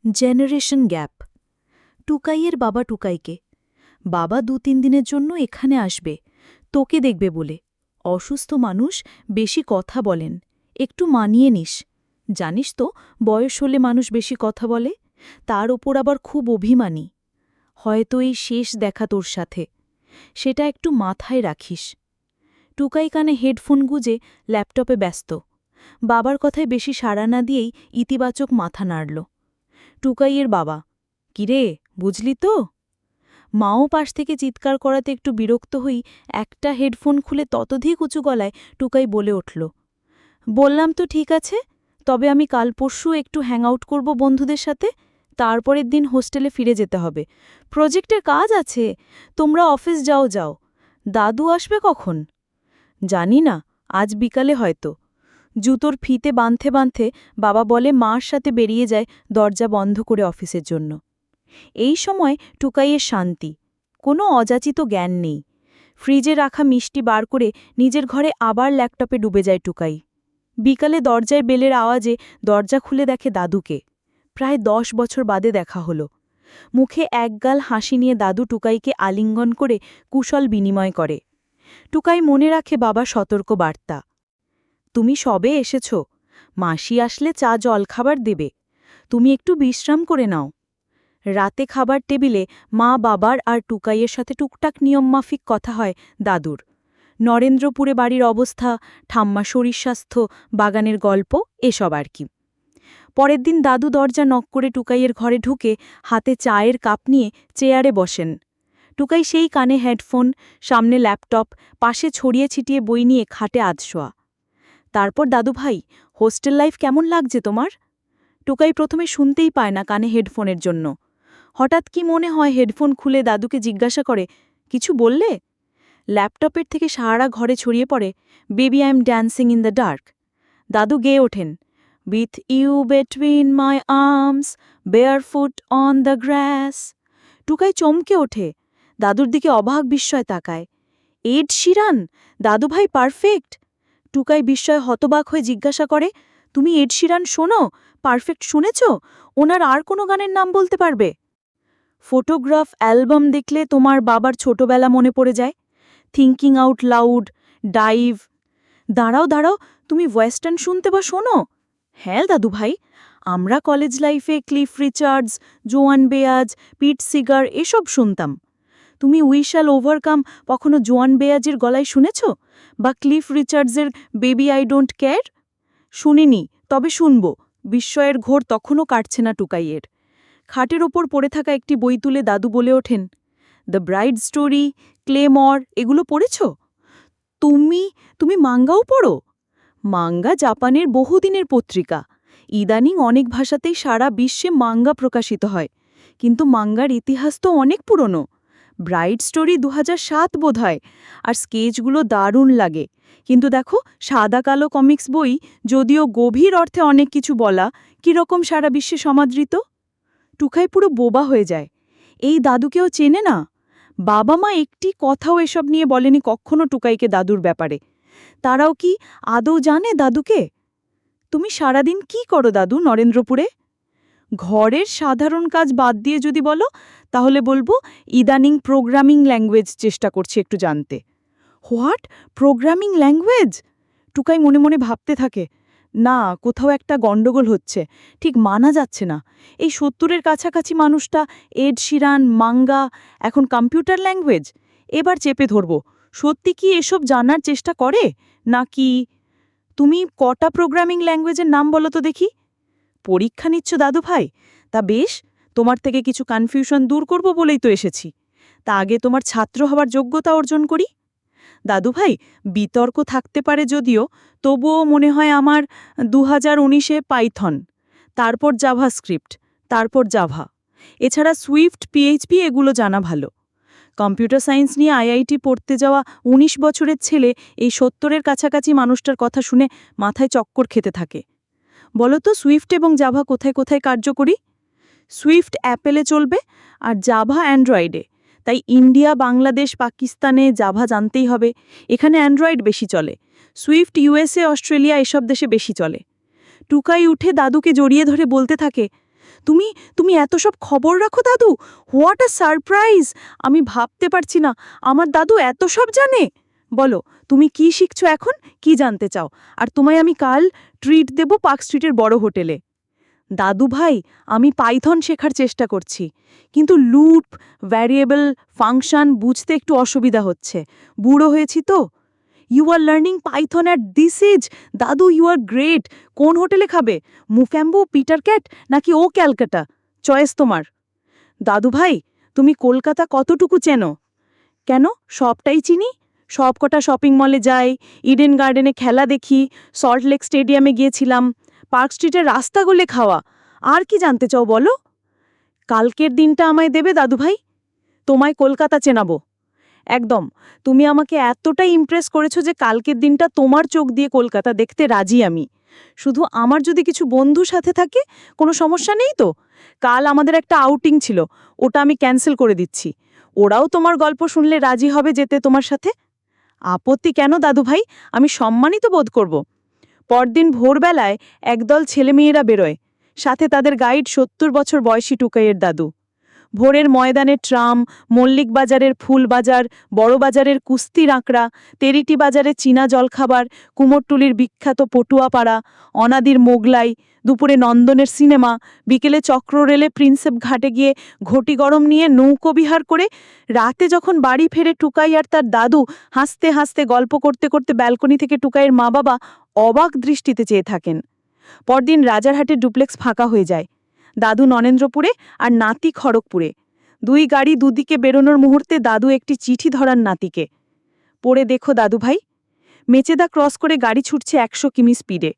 Generation gap. টুকাইয়ের বাবা টুকাইকে, বাবা ২-৩ দিনের জন্য এখানে আসবে, তোকে দেখবে বলে। অসুস্থ মানুষ বেশি কথা বলেন, একটু মানিয়ে নিস। জানিস তো বয়স হলে মানুষ বেশি কথা বলে, তার ওপর আবার খুব অভিমানী। হয়তো এই শেষ দেখা তোর সাথে, সেটা একটু মাথায় রাখিস। টুকাই কানে হেডফোন গুজে ল্যাপটপে ব্যস্ত, বাবার কথায় বেশি সাড়া না দিয়েই ইতিবাচক মাথা নাড়ল। টুকাইয়ের বাবা, কিরে বুঝলি তো? মাও পাশ থেকে চিৎকার করাতে একটু বিরক্ত হই একটা হেডফোন খুলে ততধিক উঁচু গলায় টুকাই বলে উঠল, বললাম তো ঠিক আছে, তবে আমি কাল পরশু একটু হ্যাংআউট করব বন্ধুদের সাথে, তারপরের দিন হোস্টেলে ফিরে যেতে হবে। প্রজেক্টের কাজ আছে, তোমরা অফিস যাও যাও। দাদু আসবে কখন? জানি না, আজ বিকালে হয়তো। জুতোর ফিতে বাঁধতে বাঁধতে বাবা বলে মার সাথে বেরিয়ে যায় দরজা বন্ধ করে অফিসের জন্য। এই সময় টুকাইয়ের শান্তি, কোনো অযাচিত জ্ঞান নেই। ফ্রিজে রাখা মিষ্টি বার করে নিজের ঘরে আবার ল্যাপটপে ডুবে যায় টুকাই। বিকালে দরজায় বেলের আওয়াজে দরজা খুলে দেখে দাদুকে। প্রায় ১০ বছর বাদে দেখা হলো। মুখে একগাল হাসি নিয়ে দাদু টুকাইকে আলিঙ্গন করে কুশল বিনিময় করে। টুকাই মনে রাখে বাবা সতর্ক বার্তা, তুমি সবে এসেছ, মাসি আসলে চা জলখাবার দেবে, তুমি একটু বিশ্রাম করে নাও। রাতে খাবার টেবিলে মা বাবার আর টুকাইয়ের সাথে টুকটাক নিয়মমাফিক কথা হয় দাদুর। নরেন্দ্রপুরে বাড়ির অবস্থা, ঠাম্মা শরীর স্বাস্থ্য, বাগানের গল্প, এসব আর কি। পরের দিন দাদু দরজা নক করে টুকাইয়ের ঘরে ঢুকে হাতে চায়ের কাপ নিয়ে চেয়ারে বসেন। টুকাই সেই কানে হেডফোন, সামনে ল্যাপটপ, পাশে ছড়িয়ে ছিটিয়ে বই নিয়ে খাটে আধশোয়া। তারপর দাদু ভাই, হোস্টেল লাইফ কেমন লাগছে তোমার? টুকাই প্রথমে শুনতেই পায় না কানে হেডফোনের জন্য। হঠাৎ কি মনে হয় হেডফোন খুলে দাদুকে জিজ্ঞাসা করে, কিছু বললে? ল্যাপটপের থেকে সারা ঘরে ছড়িয়ে পড়ে, baby I am dancing in the dark. দাদু গেয়ে ওঠেন, with you between my arms, barefoot on the grass. Tukai চমকে ওঠে, দাদুর দিকে অবাক বিস্ময় তাকায়। এড শিরান, দাদু ভাই পারফেক্ট। টুকাই বিস্ময় হতবাক হয়ে জিজ্ঞাসা করে, তুমি এড শিরান শোনো? পারফেক্ট শুনেছ? ওনার আর কোনো গানের নাম বলতে পারবে? ফটোগ্রাফ অ্যালবাম দেখলে তোমার বাবার ছোটবেলা মনে পড়ে যায়। Thinking out loud, dive. দাঁড়াও দাঁড়াও, তুমি ওয়েস্টার্ন শুনতে বা শোনো? হ্যাঁ দাদু ভাই, আমরা কলেজ লাইফে ক্লিফ রিচার্ডস, জোয়ান বেয়াজ, পিট সিগার এসব শুনতাম। তুমি উই শ্যাল ওভারকাম কখনো জোয়ান বেয়াজের গলায় শুনেছ? বা ক্লিফ রিচার্ডসের বেবি আই ডোন্ট কেয়ার? শুনিনি, তবে শুনব। বিস্ময়ের ঘোর তখনও কাটছে না টুকাইয়ের। খাটের ওপর পড়ে থাকা একটি বই তুলে দাদু বলে ওঠেন, দ্য ব্রাইড স্টোরি, ক্লেমর, এগুলো পড়েছ? তুমি তুমি মাঙ্গাও পড়ো? মাঙ্গা জাপানের বহুদিনের পত্রিকা। ইদানিং অনেক ভাষাতেই সারা বিশ্বে মাঙ্গা প্রকাশিত হয়, কিন্তু মাঙ্গার ইতিহাস তো অনেক পুরনো। ব্রাইড স্টোরি ২০০৭ বোধহয়, আর স্কেচগুলো দারুণ লাগে। কিন্তু দেখো, সাদা কালো কমিক্স বই, যদিও গভীর অর্থে অনেক কিছু বলা, কীরকম সারা বিশ্বে সমাদৃত। টুকাই পুরো বোবা হয়ে যায়। এই দাদুকেও চেনে না। বাবা মা একটি কথাও এসব নিয়ে বলেনি কখনো টুকাইকে দাদুর ব্যাপারে। তারাও কি আদৌ জানে দাদুকে? তুমি সারাদিন কি করো দাদু নরেন্দ্রপুরে? ঘরের সাধারণ কাজ বাদ দিয়ে যদি বলো, তাহলে বলবো ইদানিং প্রোগ্রামিং ল্যাঙ্গুয়েজ চেষ্টা করছি একটু জানতে। হোয়াট? Programming language? টুকাই মনে মনে ভাবতে থাকে, না, কোথাও একটা গণ্ডগোল হচ্ছে, ঠিক মানা যাচ্ছে না। এই ৭০-এর কাছাকাছি মানুষটা এড শিরান, মাঙ্গা, এখন কম্পিউটার ল্যাঙ্গুয়েজ। এবার চেপে ধরব, সত্যি কি এসব জানার চেষ্টা করে নাকি? তুমি কটা প্রোগ্রামিং ল্যাঙ্গুয়েজের নাম বলো তো দেখি। পরীক্ষা নিচ্ছ দাদু ভাই? তা বেশ, তোমার থেকে কিছু কনফিউশন দূর করব বলেই তো এসেছি। তা আগে তোমার ছাত্র হওয়ার যোগ্যতা অর্জন করি। দাদুভাই, বিতর্ক থাকতে পারে যদিও, তবুও মনে হয় আমার ২০১৯-এ পাইথন, তারপর জাভাস্ক্রিপ্ট, তারপর জাভা। এছাড়া সুইফট, পিএইচপি এগুলো জানা ভালো। কম্পিউটার সায়েন্স নিয়ে আইআইটি পড়তে যাওয়া ১৯ বছরের ছেলে এই ৭০-এর কাছাকাছি মানুষটার কথা শুনে মাথায় চক্কর খেতে থাকে। বলো তো, সুইফট এবং জাভা কোথায় কোথায় কার্যকরী? সুইফট অ্যাপেলে চলবে আর জাভা অ্যান্ড্রয়েডে। তাই ইন্ডিয়া, বাংলাদেশ, পাকিস্তানে জাভা জানতেই হবে। এখানে অ্যান্ড্রয়েড বেশি চলে। সুইফট ইউএসএ, অস্ট্রেলিয়া এসব দেশে বেশি চলে। টুকাই উঠে দাদুকে জড়িয়ে ধরে বলতে থাকে, তুমি তুমি এত সব খবর রাখো দাদু? What a surprise! আমি ভাবতে পারছি না আমার দাদু এত সব জানে। বলো, তুমি কি শিখছো এখন, কি জানতে চাও? আর তোমায় আমি কাল ট্রিট দেব পার্ক স্ট্রিটের বড় হোটেলে। দাদু ভাই, আমি পাইথন শেখার চেষ্টা করছি, কিন্তু লুপ, ভ্যারিয়েবল, ফাংশন বুঝতে একটু অসুবিধা হচ্ছে। বুড়ো হয়েছি তো। You are learning Python at this age? দাদু, ইউ আর গ্রেট। কোন হোটেলে খাবে? মুফ্যাম্বো, পিটার ক্যাট নাকি ও ক্যালকাটা? চয়েস তোমার। দাদু ভাই, তুমি কলকাতা কতটুকু চেনো? কেন, সবটাই চিনি। সবকটা শপিং মলে যাই, ইডেন গার্ডেনে খেলা দেখি, সল্ট লেক স্টেডিয়ামে গিয়েছিলাম, পার্ক স্ট্রিটের রাস্তাগুলো খাওয়া। আর কি জানতে চাও বলো? কালকের দিনটা আমায় দেবে দাদু ভাই, তোমায় কলকাতা চেনাবো। একদম। তুমি আমাকে এতটাই ইমপ্রেস করেছো যে কালকের দিনটা তোমার চোখ দিয়ে কলকাতা দেখতে রাজি আমি। শুধু আমার যদি কিছু বন্ধু সাথে থাকে, কোনো সমস্যা নেই তো? কাল আমাদের একটা আউটিং ছিল, ওটা আমি ক্যান্সেল করে দিচ্ছি। ওরাও তোমার গল্প শুনলে রাজি হবে যেতে তোমার সাথে। আপত্তি কেন দাদু ভাই, আমি সম্মানিত বোধ করব। পরদিন ভোরবেলায় একদল ছেলেমেয়েরা বেরোয়, সাথে তাদের গাইড ৭০ বছর বয়সী টুকাইয়ের দাদু। ভোরের ময়দানের ট্রাম, মল্লিক বাজারের ফুল বাজার, বড় বাজারের কুস্তির আঁকড়া, তেরিটি বাজারে চীনা জলখাবার, কুমোরটুলির বিখ্যাত পটুয়াপাড়া, অনাদির মোগলাই, দুপুরে নন্দনের সিনেমা, বিকেলে চক্ররেলে প্রিন্সেপ ঘাটে গিয়ে ঘটি গরম নিয়ে নৌকো বিহার করে, রাতে যখন বাড়ি ফেরে টুকাই আর তার দাদু হাসতে হাসতে গল্প করতে করতে ব্যালকনি থেকে টুকাইয়ের মা বাবা অবাক দৃষ্টিতে চেয়ে থাকেন। পরদিন রাজারহাটের ডুপ্লেক্স ফাঁকা হয়ে যায়। দাদু নরেন্দ্রপুরে আর নাতি খড়গপুরে। দুই গাড়ি দুদিকে বেরোনোর মুহূর্তে দাদু একটি চিঠি ধরান নাতিকে। পড়ে দেখো দাদু ভাই। মেচেদা ক্রস করে গাড়ি ছুটছে ১০০ কিমি স্পিডে।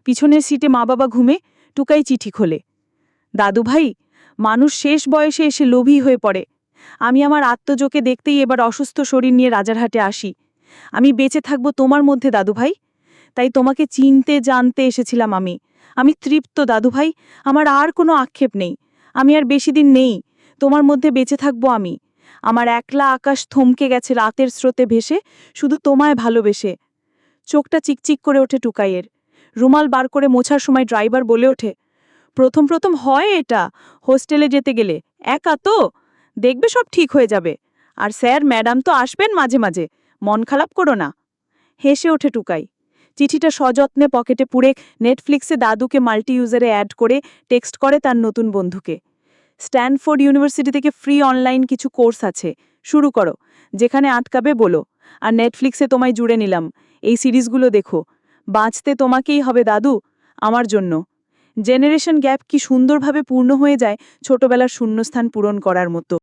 পিছনের সিটে মা বাবা ঘুমে, টুকাই চিঠি খোলে। দাদু ভাই, মানুষ শেষ বয়সে এসে লোভী হয়ে পড়ে। আমি আমার আত্মজোকে দেখতেই এবার অসুস্থ শরীর নিয়ে রাজারহাটে আসি। আমি বেঁচে থাকবো তোমার মধ্যে দাদু ভাই, তাই তোমাকে চিনতে জানতে এসেছিলাম আমি। আমি তৃপ্ত দাদু ভাই, আমার আর কোনো আক্ষেপ নেই। আমি আর বেশি দিন নেই, তোমার মধ্যে বেঁচে থাকবো আমি। আমার একলা আকাশ থমকে গেছে রাতের স্রোতে ভেসে, শুধু তোমায় ভালোবেসে। চোখটা চিকচিক করে ওঠে টুকাইয়ের। রুমাল বার করে মোছার সময় ড্রাইভার বলে ওঠে, প্রথম প্রথম হয় এটা, হোস্টেলে যেতে গেলে। একা তো, দেখবে সব ঠিক হয়ে যাবে। আর স্যার ম্যাডাম তো আসবেন মাঝে মাঝে, মন খারাপ করো না। হেসে ওঠে টুকাই। চিঠিটা সযত্নে পকেটে পুরে নেটফ্লিক্সে দাদুকে মাল্টি ইউজারে অ্যাড করে টেক্সট করে তার নতুন বন্ধুকে। স্ট্যানফোর্ড ইউনিভার্সিটি থেকে ফ্রি অনলাইন কিছু কোর্স আছে, শুরু করো। যেখানে আটকাবে বলো। আর নেটফ্লিক্সে তোমায় জুড়ে নিলাম, এই সিরিজগুলো দেখো। বাঁচতে তোমাকেই হবে দাদু, আমার জন্য। জেনারেশন গ্যাপ কি সুন্দরভাবে পূর্ণ হয়ে যায় ছোটবেলার শূন্যস্থান পূরণ করার মতো।